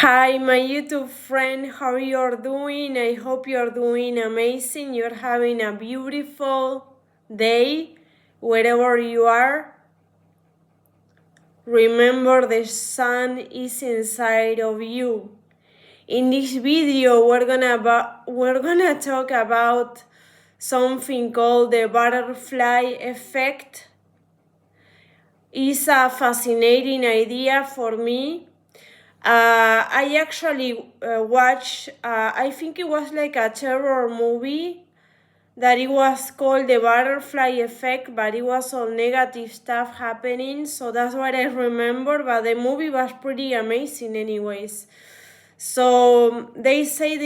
Hi, my YouTube friend, how you're doing? I hope you're doing amazing. You're having a beautiful day wherever you are. Remember, the sun is inside of you. In this video, we're gonna talk about something called the butterfly effect. It's a fascinating idea for me. I actually watched, I think it was like a terror movie that it was called The Butterfly Effect, but it was all negative stuff happening, so that's what I remember, but the movie was pretty amazing anyways. So they say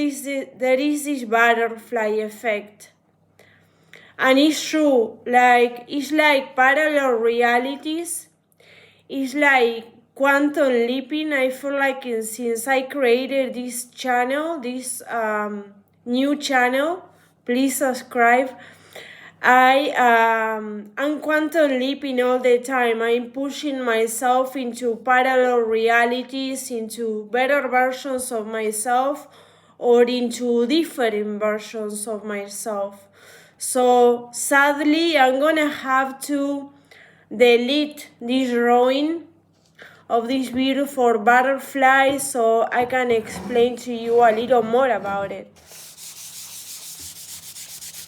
there is this butterfly effect. And it's true, it's like parallel realities. It's like quantum leaping. I feel like since I created this channel, this new channel, please subscribe. I'm quantum leaping all the time. I'm pushing myself into parallel realities, into better versions of myself, or into different versions of myself. So sadly, I'm gonna have to delete this drawing of this beautiful butterfly so I can explain to you a little more about it.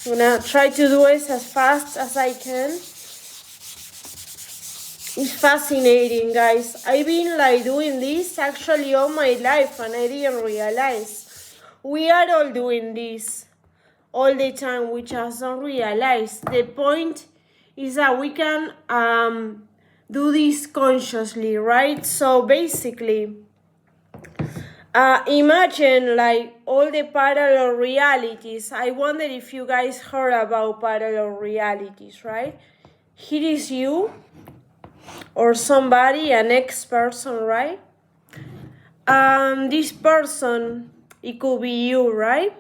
I'm gonna try to do it as fast as I can. It's fascinating, guys. I've been doing this actually all my life and I didn't realize. We are all doing this all the time, we just don't realize. The point is that we can do this consciously, right? So basically, imagine all the parallel realities. I wonder if you guys heard about parallel realities, right? Here is you or somebody, an ex-person, right? This person, it could be you, right?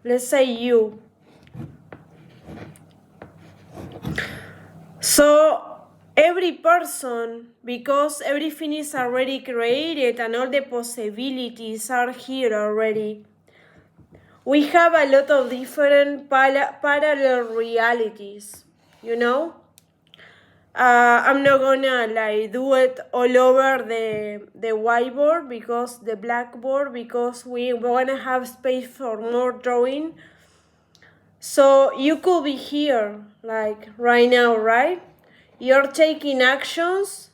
Let's say you. So every person, because everything is already created and all the possibilities are here already, we have a lot of different parallel realities, you know? I'm not gonna do it all over the whiteboard, because the blackboard, because we wanna have space for more drawing. So you could be here, right now, right? You're taking actions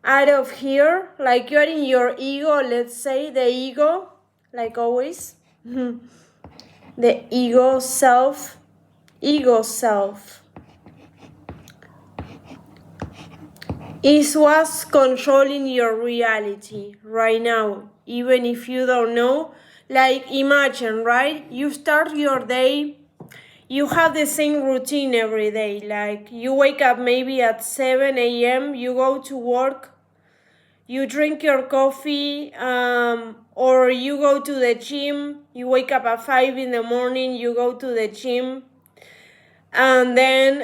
out of here, like you're in your ego, let's say, the ego, like always. The ego self is what's controlling your reality right now, even if you don't know. Like, imagine, right? You start your day, you have the same routine every day. Like, you wake up maybe at 7 a.m., you go to work, you drink your coffee, or you go to the gym, you wake up at 5 in the morning, you go to the gym, and then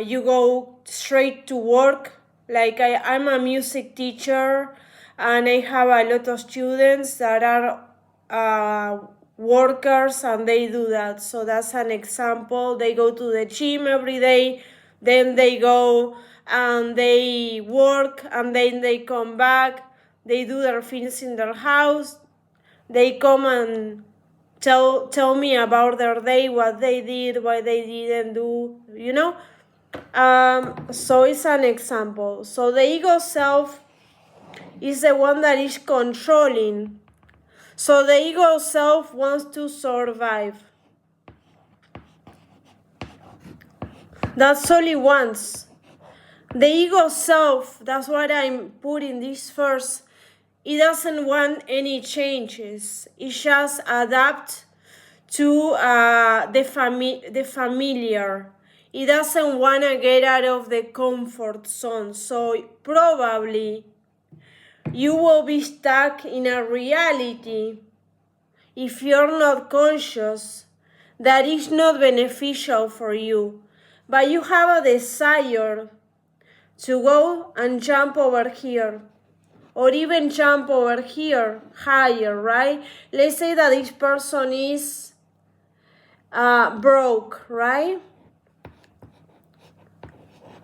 you go straight to work. Like, I'm a music teacher, and I have a lot of students that are workers, and they do that. So that's an example. They go to the gym every day, then they go and they work, and then they come back, they do their things in their house, they come and tell me about their day, what they did, what they didn't do, you know? So it's an example. So the ego self is the one that is controlling. So the ego self wants to survive. That's all it wants. The ego self, that's what I'm putting this first. It doesn't want any changes. It just adapt to the familiar. It doesn't want to get out of the comfort zone. So probably you will be stuck in a reality, if you're not conscious, that is not beneficial for you. But you have a desire to go and jump over here. or even jump over here higher, right? Let's say that this person is broke, right?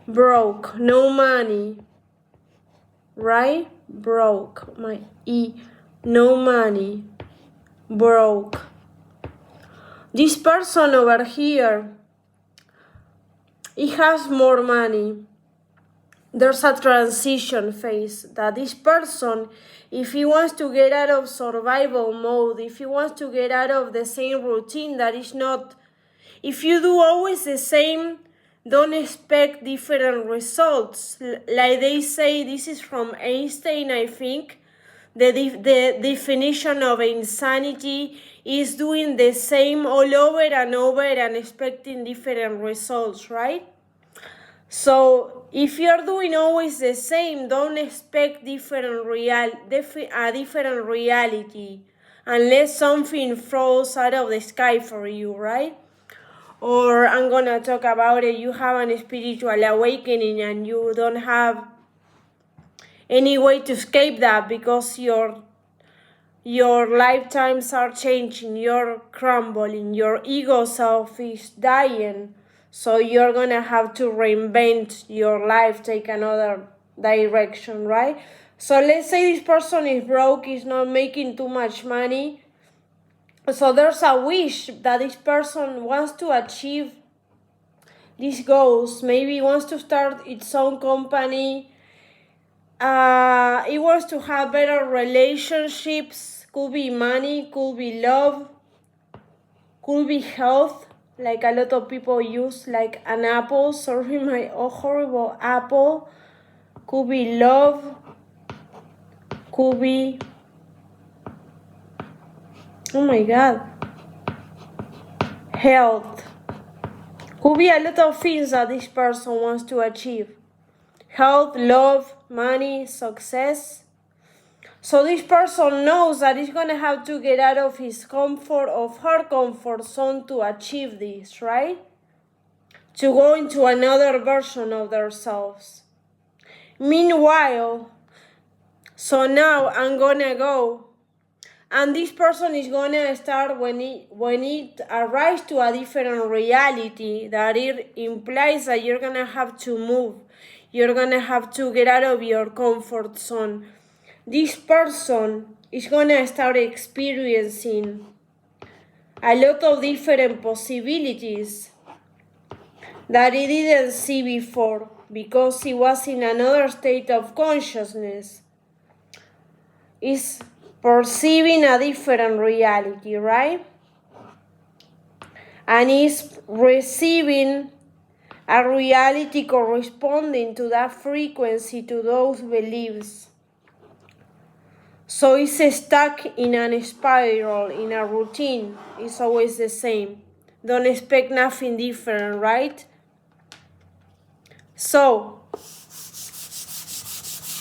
Broke, no money, right? Broke, no money, broke. This person over here, he has more money. There's a transition phase that this person, if he wants to get out of survival mode, if he wants to get out of the same routine that is not, if you do always the same, don't expect different results. Like they say, this is from Einstein, I think. The definition of insanity is doing the same all over and over and expecting different results, right? So if you're doing always the same, don't expect a different reality unless something falls out of the sky for you, right? Or I'm gonna talk about it, you have a spiritual awakening and you don't have any way to escape that because your lifetimes are changing, you're crumbling, your ego self is dying. So you're gonna have to reinvent your life, take another direction, right? So let's say this person is broke, is not making too much money. So there's a wish that this person wants to achieve these goals. Maybe wants to start its own company. It wants to have better relationships. Could be money, could be love, could be health. Like a lot of people use like an apple. Sorry, my horrible apple. Could be love. Could be, oh my God, health. Could be a lot of things that this person wants to achieve. Health, love, money, success. So this person knows that he's gonna have to get out of his comfort, of her comfort zone to achieve this, right? To go into another version of themselves. Meanwhile, so now I'm gonna go, and this person is gonna start when it arrives to a different reality, that it implies that you're gonna have to move. You're gonna have to get out of your comfort zone. This person is gonna start experiencing a lot of different possibilities that he didn't see before because he was in another state of consciousness. Is perceiving a different reality, right? And is receiving a reality corresponding to that frequency, to those beliefs. So it's stuck in a spiral, in a routine. It's always the same. Don't expect nothing different, right? So,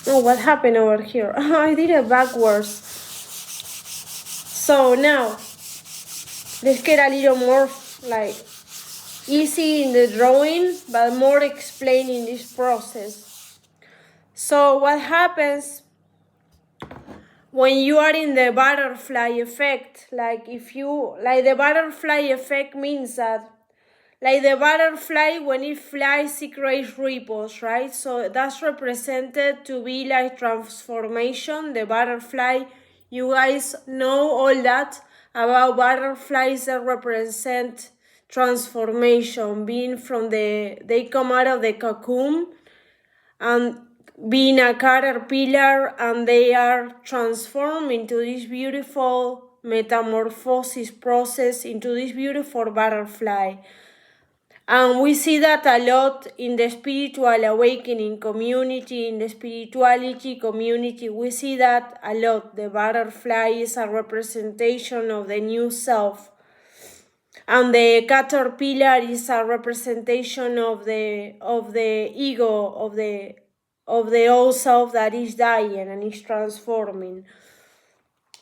oh, what happened over here? I did it backwards. So now, let's get a little more like easy in the drawing, but more explaining this process. So what happens when you are in the butterfly effect? Like the butterfly effect means that, like the butterfly, when it flies, it creates ripples, right? So that's represented to be like transformation, the butterfly. You guys know all that about butterflies that represent transformation, being they come out of the cocoon and being a caterpillar, and they are transformed into this beautiful metamorphosis process, into this beautiful butterfly. And we see that a lot in the spiritual awakening community, in the spirituality community. We see that a lot. The butterfly is a representation of the new self. And the caterpillar is a representation of the ego, of the old self that is dying and is transforming.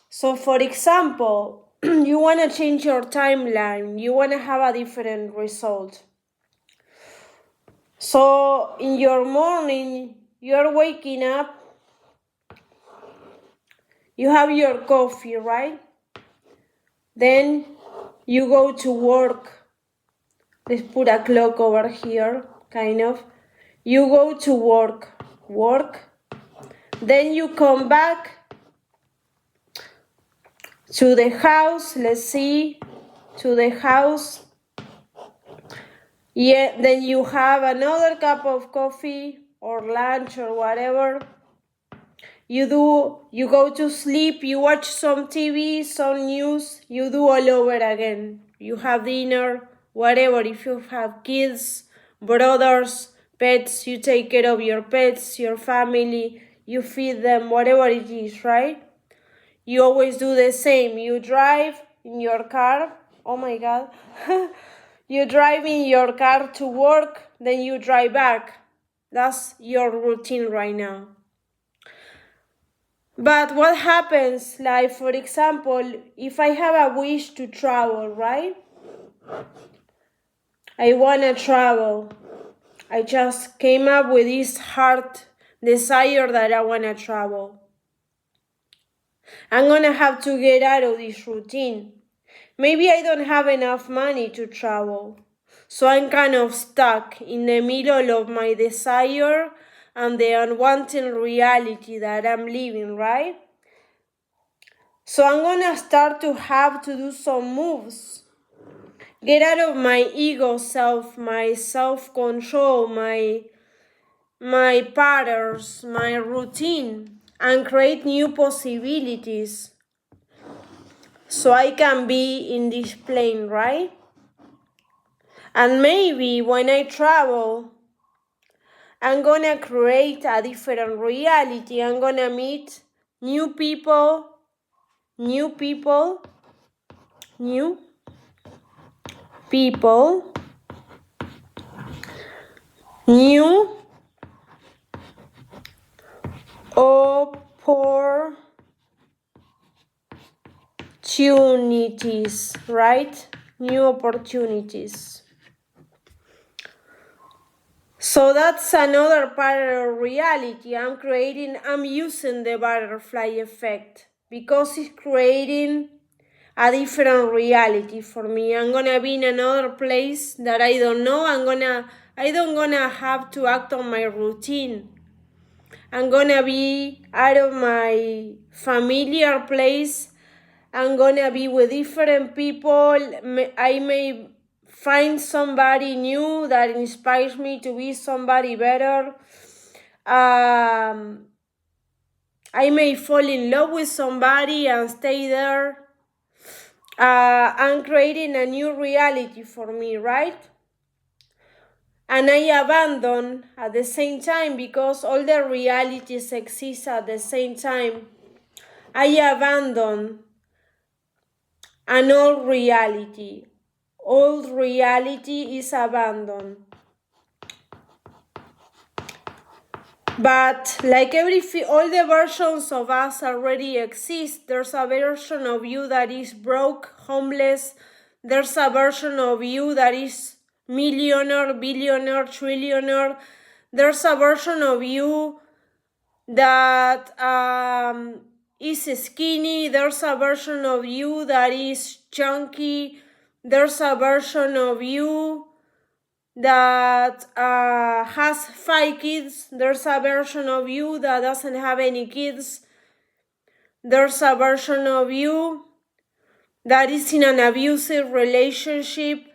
So for example, you want to change your timeline, you want to have a different result. So in your morning, you're waking up You have your coffee, right? Then you go to work. Let's put a clock over here, kind of. You go to work. Then you come back to the house, let's see, to the house. Yeah, then you have another cup of coffee or lunch or whatever. You go to sleep, you watch some TV, some news, you do all over again. You have dinner, whatever. If you have kids, brothers, pets, you take care of your pets, your family, you feed them, whatever it is, right? You always do the same. You drive in your car. Oh my God. You drive in your car to work, then you drive back. That's your routine right now. But what happens, like, for example, if I have a wish to travel, right? I want to travel. I just came up with this heart desire that I want to travel. I'm going to have to get out of this routine. Maybe I don't have enough money to travel. So I'm kind of stuck in the middle of my desire and the unwanted reality that I'm living, right? So I'm gonna start to have to do some moves. Get out of my ego self, my self-control, my patterns, my routine, and create new possibilities so I can be in this plane, right? And maybe when I travel, I'm gonna create a different reality. I'm gonna meet new people, new opportunities, right? New opportunities. So that's another parallel reality I'm using the butterfly effect because it's creating a different reality for me. I'm gonna be in another place that I don't know. I don't gonna have to act on my routine. I'm gonna be out of my familiar place. I'm gonna be with different people. I may find somebody new that inspires me to be somebody better. I may fall in love with somebody and stay there. I'm creating a new reality for me, right? And I abandon at the same time because all the realities exist at the same time. I abandon an old reality. Old reality is abandoned. But like all the versions of us already exist. There's a version of you that is broke, homeless. There's a version of you that is millionaire, billionaire, trillionaire. There's a version of you that is skinny. There's a version of you that is chunky. There's a version of you that has 5 kids. There's a version of you that doesn't have any kids. There's a version of you that is in an abusive relationship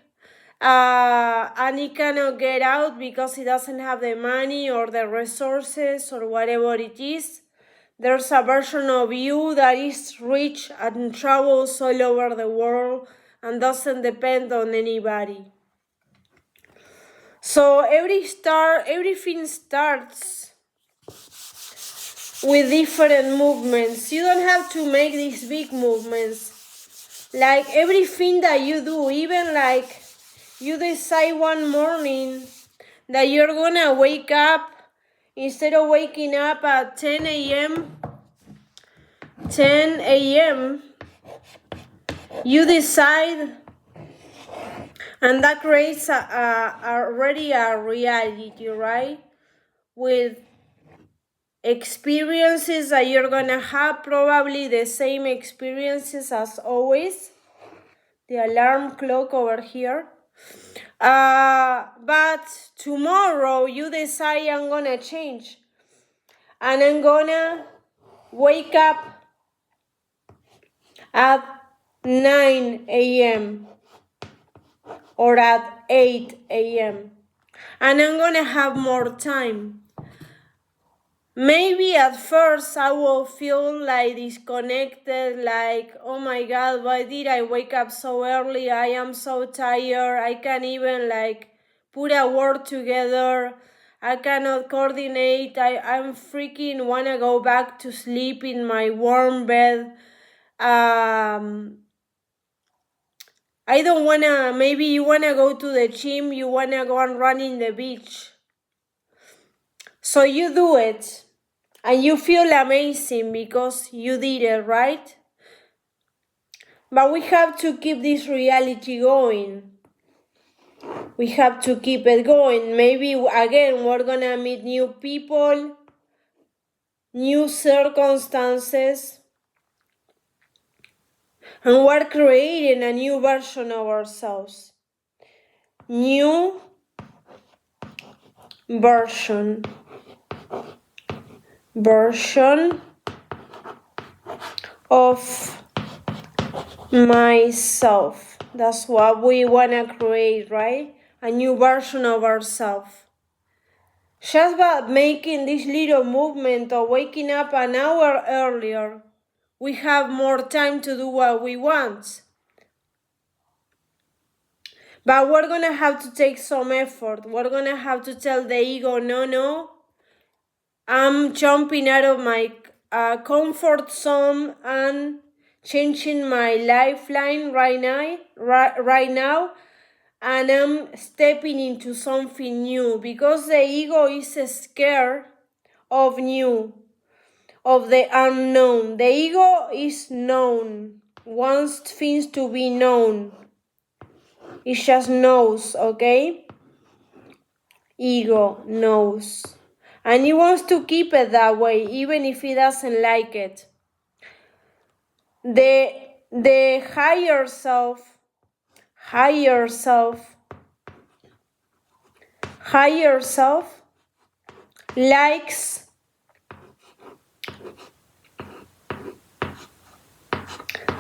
and he cannot get out because he doesn't have the money or the resources or whatever it is. There's a version of you that is rich and travels all over the world and doesn't depend on anybody. So everything starts with different movements. You don't have to make these big movements. Like everything that you do, even like you decide one morning that you're gonna wake up, instead of waking up at 10 a.m., you decide, and that creates already a reality, right? With experiences that you're gonna have, probably the same experiences as always. The alarm clock over here. But tomorrow you decide I'm gonna change. And I'm gonna wake up at 9 a.m. or at 8 a.m. and I'm gonna have more time. Maybe at first I will feel like disconnected, like, oh my God, why did I wake up so early? I am so tired. I can't even like put a word together. I cannot coordinate. I'm freaking wanna go back to sleep in my warm bed. I don't wanna, maybe you wanna go to the gym, you wanna go and run in the beach. So you do it and you feel amazing because you did it, right? But we have to keep this reality going. We have to keep it going. Maybe again, we're gonna meet new people, new circumstances, and we're creating a new version of ourselves. New version of myself. That's what we want to create, right? A new version of ourselves. Just by making this little movement of waking up an hour earlier, we have more time to do what we want. But we're going to have to take some effort. We're going to have to tell the ego, no, I'm jumping out of my comfort zone and changing my lifeline right now, and I'm stepping into something new, because the ego is scared of new, of the unknown. The ego is known, wants things to be known. It just knows, okay? Ego knows. And he wants to keep it that way, even if he doesn't like it. The higher self likes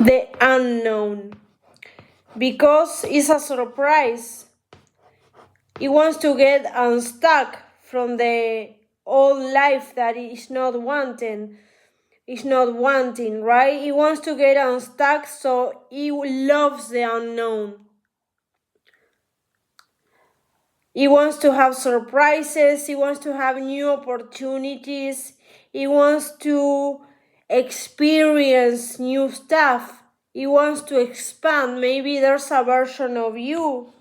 the unknown because it's a surprise. It wants to get unstuck from the old life that it's not wanting. It's not wanting, right? It wants to get unstuck, so it loves the unknown. It wants to have surprises. It wants to have new opportunities. It wants to experience new stuff. It wants to expand. Maybe there's a version of you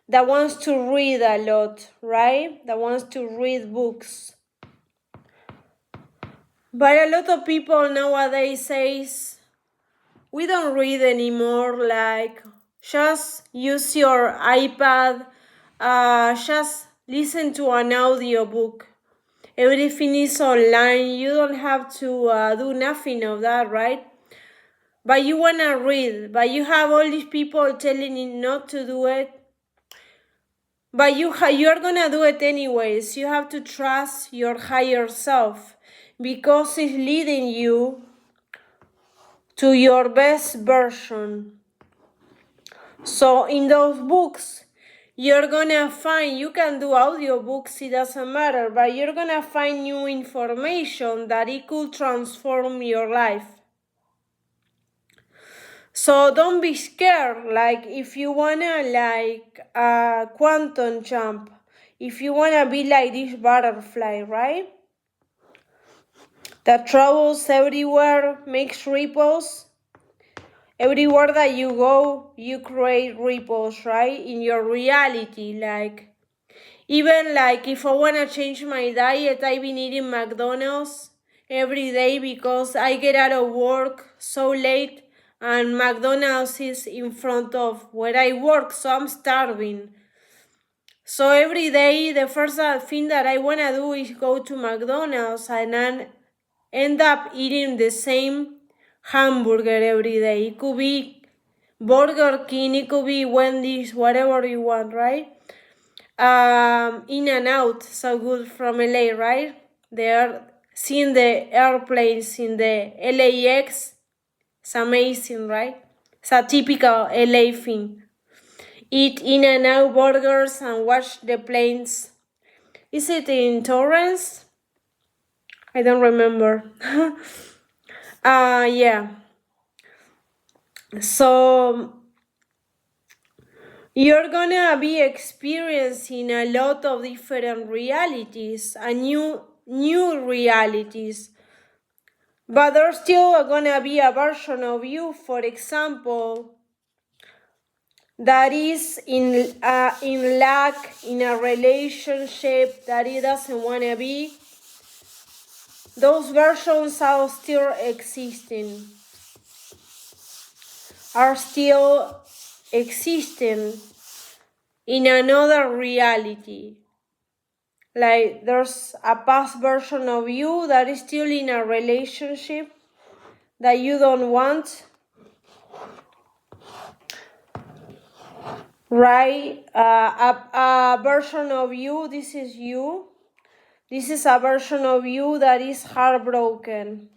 that wants to read a lot, right? That wants to read books. But a lot of people nowadays says, we don't read anymore, like, just use your iPad, just listen to an audiobook. Everything is online, you don't have to do nothing of that, right? But you want to read, but you have all these people telling you not to do it. But you're gonna do it anyways. You have to trust your higher self, because it's leading you to your best version. So in those books, you're gonna find, you can do audiobooks, it doesn't matter, but you're gonna find new information that it could transform your life. So don't be scared, like if you wanna like a quantum jump, if you wanna be like this butterfly, right? That travels everywhere, makes ripples. Everywhere that you go, you create ripples, right? In your reality, like, even like if I wanna change my diet, I've been eating McDonald's every day because I get out of work so late and McDonald's is in front of where I work, so I'm starving. So every day, the first thing that I want to do is go to McDonald's and then end up eating the same hamburger every day. It could be Burger King, it could be Wendy's, whatever you want, right? In and Out, so good from LA, right? They're seeing the airplanes in the LAX. It's amazing, right? It's a typical LA thing. Eat In and Out burgers and watch the planes. Is it in Torrance? I don't remember. Yeah. So you're gonna be experiencing a lot of different realities and new realities. But there's still gonna be a version of you, for example, that is in lack in a relationship that it doesn't wanna be. Those versions are still existing. In another reality. Like there's a past version of you that is still in a relationship that you don't want, right? A version of you, this is you. This is a version of you that is heartbroken.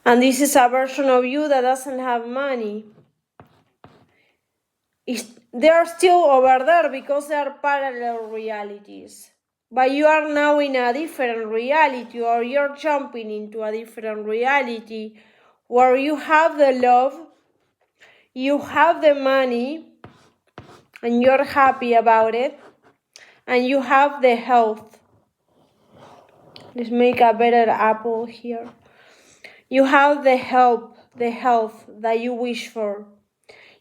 And this is a version of you that doesn't have money. They are still over there because they are parallel realities. But you are now in a different reality, or you're jumping into a different reality where you have the love, you have the money, and you're happy about it, and you have the health. Let's make a better apple here. You have the health that you wish for.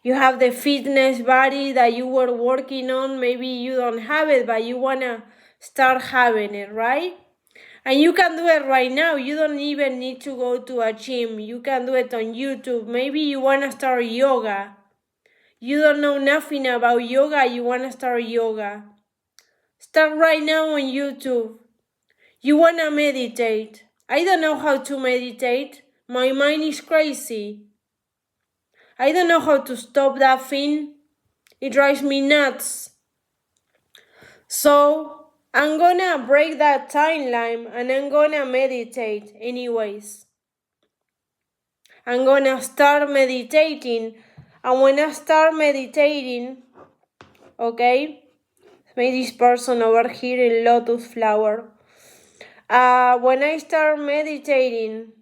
You have the fitness body that you were working on. Maybe you don't have it, but you want to start having it, right? And you can do it right now. You don't even need to go to a gym. You can do it on YouTube. Maybe you want to start yoga. You don't know nothing about yoga. You want to start yoga. Start right now on YouTube. You want to meditate. I don't know how to meditate. My mind is crazy. I don't know how to stop that thing. It drives me nuts. So I'm gonna break that timeline and I'm gonna meditate anyways. I'm gonna start meditating. And when I start meditating, okay, maybe this person over here in lotus flower. When I start meditating,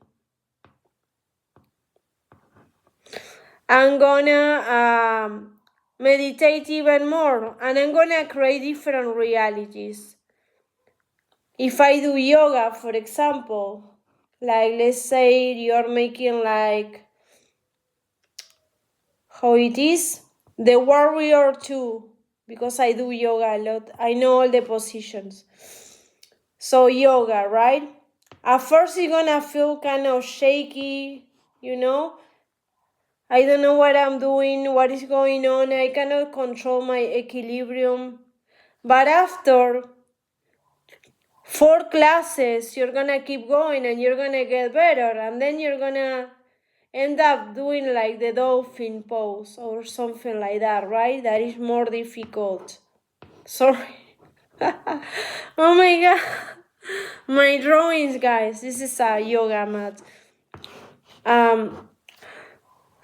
I'm gonna meditate even more, and I'm gonna create different realities. If I do yoga, for example, like let's say you're making like how it is, the warrior too, because I do yoga a lot. I know all the positions. So yoga, right? At first you're gonna feel kind of shaky, you know? I don't know what I'm doing, what is going on. I cannot control my equilibrium. But after 4 classes, you're gonna keep going and you're gonna get better. And then you're gonna end up doing like the dolphin pose or something like that, right? That is more difficult. Sorry. Oh my god. My drawings, guys. This is a yoga mat.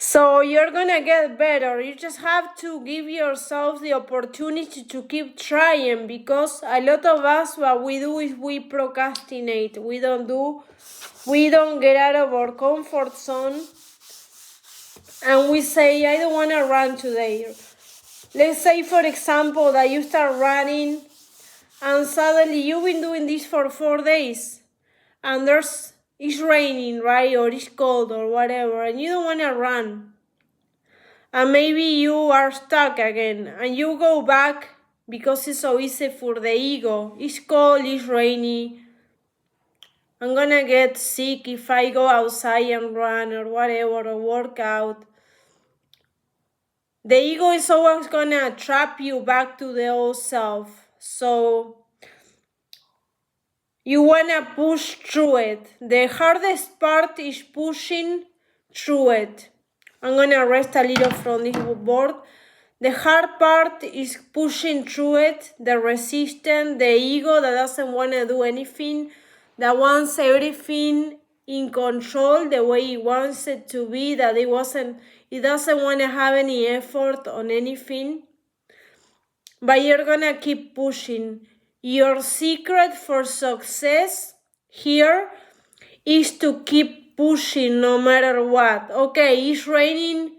So you're gonna get better. You just have to give yourself the opportunity to keep trying, because a lot of us, what we do is we procrastinate. We don't get out of our comfort zone, and we say, I don't want to run today. Let's say, for example, that you start running and suddenly you've been doing this for 4 days and it's raining, right? Or it's cold or whatever, and you don't want to run. And maybe you are stuck again and you go back because it's so easy for the ego. It's cold, it's rainy. I'm gonna get sick if I go outside and run or whatever, or work out. The ego is always gonna trap you back to the old self. So you wanna push through it. The hardest part is pushing through it. I'm gonna rest a little from this board. The hard part is pushing through it, the resistance, the ego that doesn't want to do anything, that wants everything in control the way it wants it to be, that it doesn't want to have any effort on anything. But you're gonna keep pushing. Your secret for success here is to keep pushing no matter what. Okay, it's raining.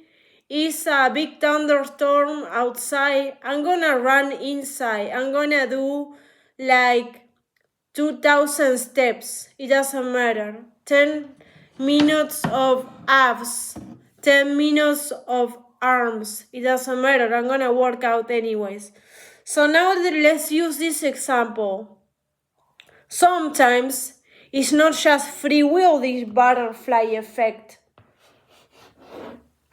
It's a big thunderstorm outside. I'm gonna run inside. I'm gonna do like 2,000 steps. It doesn't matter. 10 minutes of abs. 10 minutes of arms. It doesn't matter. I'm gonna work out anyways. So now let's use this example. Sometimes it's not just free will, this butterfly effect.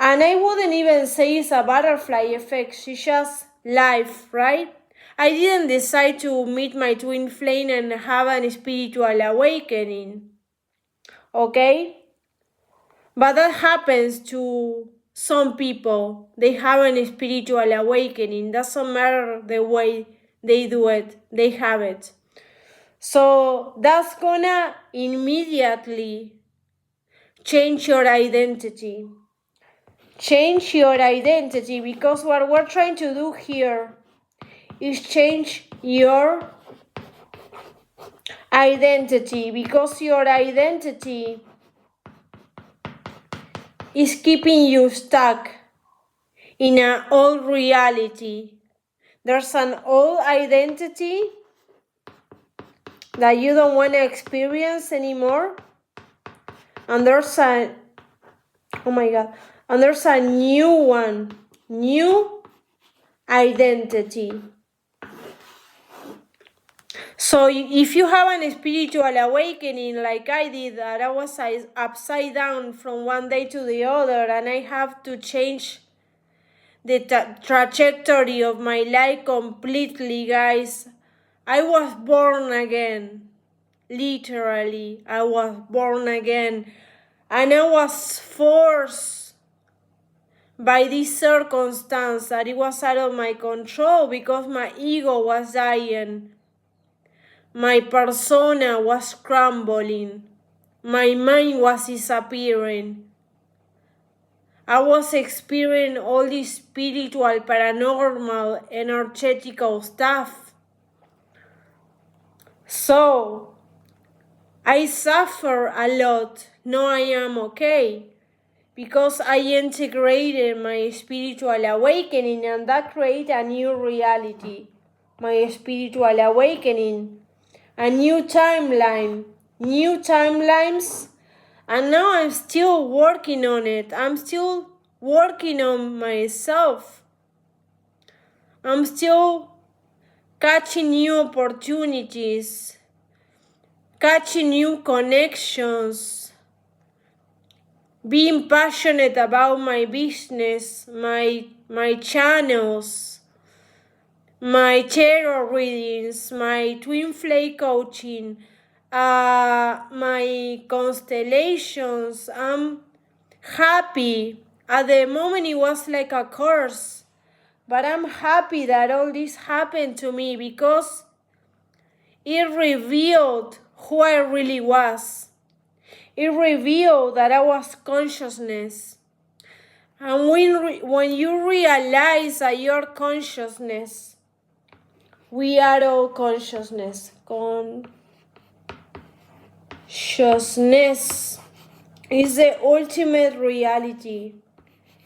And I wouldn't even say it's a butterfly effect, it's just life, right? I didn't decide to meet my twin flame and have a spiritual awakening, okay? But that happens to some people. They have a spiritual awakening. Doesn't matter the way they do it, they have it. So that's gonna immediately change your identity. Change your identity, because what we're trying to do here is change your identity, because your identity is keeping you stuck in an old reality. There's an old identity that you don't want to experience anymore, and there's a new one, new identity. So if you have a spiritual awakening like I did, that I was upside down from one day to the other, and I have to change the trajectory of my life completely, guys. I was born again. Literally, I was born again. And I was forced by this circumstance that it was out of my control, because my ego was dying. My persona was crumbling. My mind was disappearing. I was experiencing all this spiritual, paranormal, energetical stuff. So, I suffer a lot. No, I am okay. Because I integrated my spiritual awakening, and that created a new reality. My spiritual awakening. A new timeline, new timelines, and now I'm still working on it. I'm still working on myself. I'm still catching new opportunities, catching new connections, being passionate about my business, my channels, my tarot readings, my twin flame coaching, my constellations. I'm happy. At the moment it was like a curse, but I'm happy that all this happened to me, because it revealed who I really was. It revealed that I was consciousness. And when you realize that you're consciousness, we are all consciousness. Consciousness is the ultimate reality.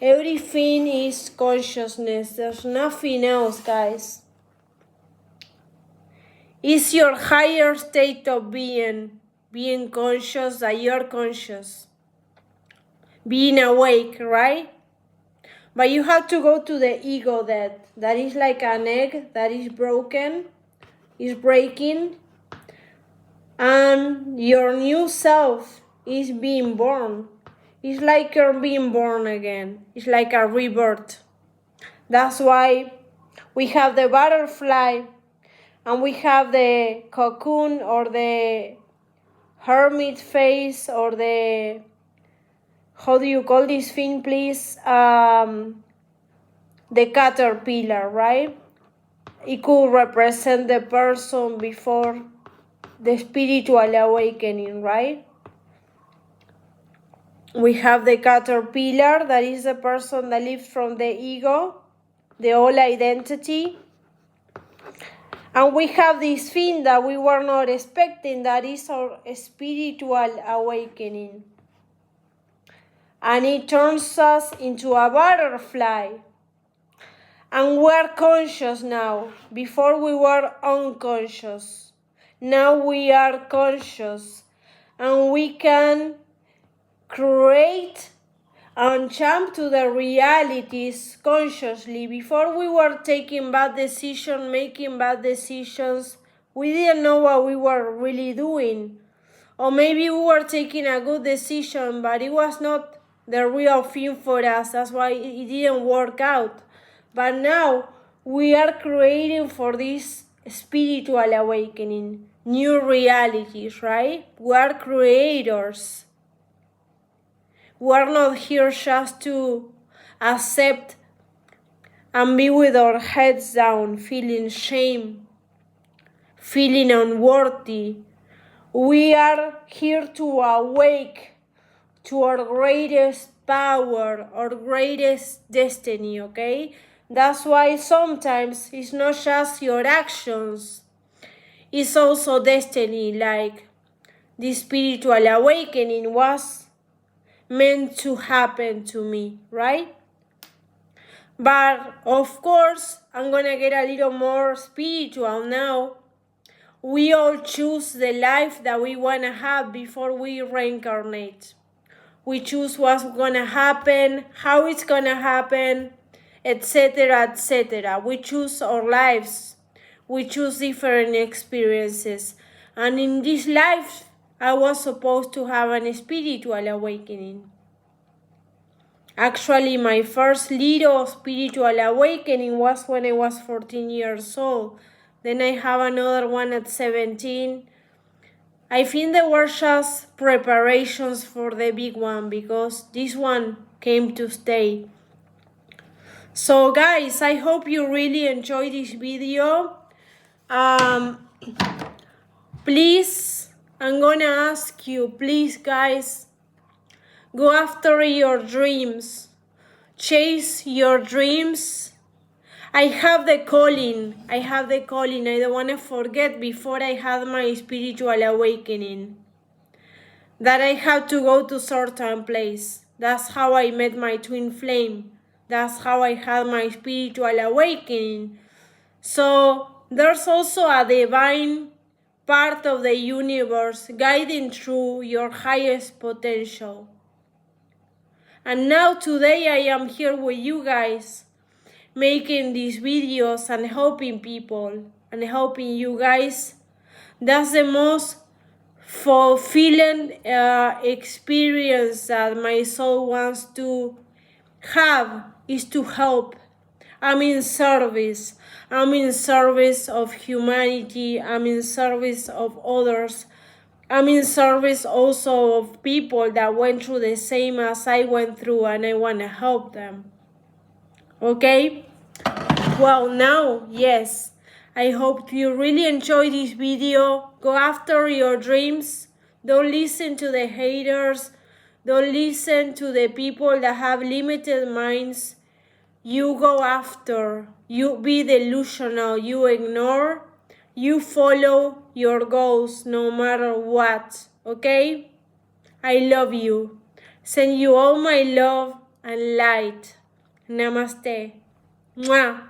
Everything is consciousness. There's nothing else, guys. It's your higher state of being conscious that you're conscious. Being awake, right? But you have to go to the ego that is like an egg that is broken, is breaking, and your new self is being born. It's like you're being born again. It's like a rebirth. That's why we have the butterfly and we have the cocoon or the hermit face or the, how do you call this thing, please? The caterpillar, right? It could represent the person before the spiritual awakening, right? We have the caterpillar, that is the person that lives from the ego, the old identity. And we have this thing that we were not expecting, that is our spiritual awakening. And it turns us into a butterfly. And we're conscious now. Before we were unconscious. Now we are conscious. And we can create and jump to the realities consciously. Before we were taking bad decisions, making bad decisions, we didn't know what we were really doing. Or maybe we were taking a good decision, but it was not the real thing for us. That's why it didn't work out. But now we are creating for this spiritual awakening, new realities, right? We are creators. We're not here just to accept and be with our heads down, feeling shame, feeling unworthy. We are here to awake to our greatest power, our greatest destiny, okay? That's why sometimes it's not just your actions, it's also destiny, like the spiritual awakening was meant to happen to me, right? But of course, I'm gonna get a little more spiritual now. We all choose the life that we wanna have before we reincarnate. We choose what's gonna happen, how it's gonna happen, etc., etc. We choose our lives. We choose different experiences. And in this life, I was supposed to have a spiritual awakening. Actually, my first little spiritual awakening was when I was 14 years old. Then I have another one at 17. I think there were just preparations for the big one because this one came to stay. So guys, I hope you really enjoyed this video. Please, I'm gonna ask you, please guys, go after your dreams. Chase your dreams. I have the calling. I don't want to forget before I had my spiritual awakening that I had to go to certain place. That's how I met my twin flame. That's how I had my spiritual awakening. So there's also a divine part of the universe guiding through your highest potential. And now today I am here with you guys, making these videos and helping people and helping you guys. That's the most fulfilling experience that my soul wants to have, is to help. I'm in service. I'm in service of humanity. I'm in service of others. I'm in service also of people that went through the same as I went through, and I want to help them. Okay? Well, now, yes, I hope you really enjoyed this video. Go after your dreams. Don't listen to the haters. Don't listen to the people that have limited minds. You go after. You be delusional. You ignore. You follow your goals no matter what. Okay? I love you. Send you all my love and light. Namaste. Mwah.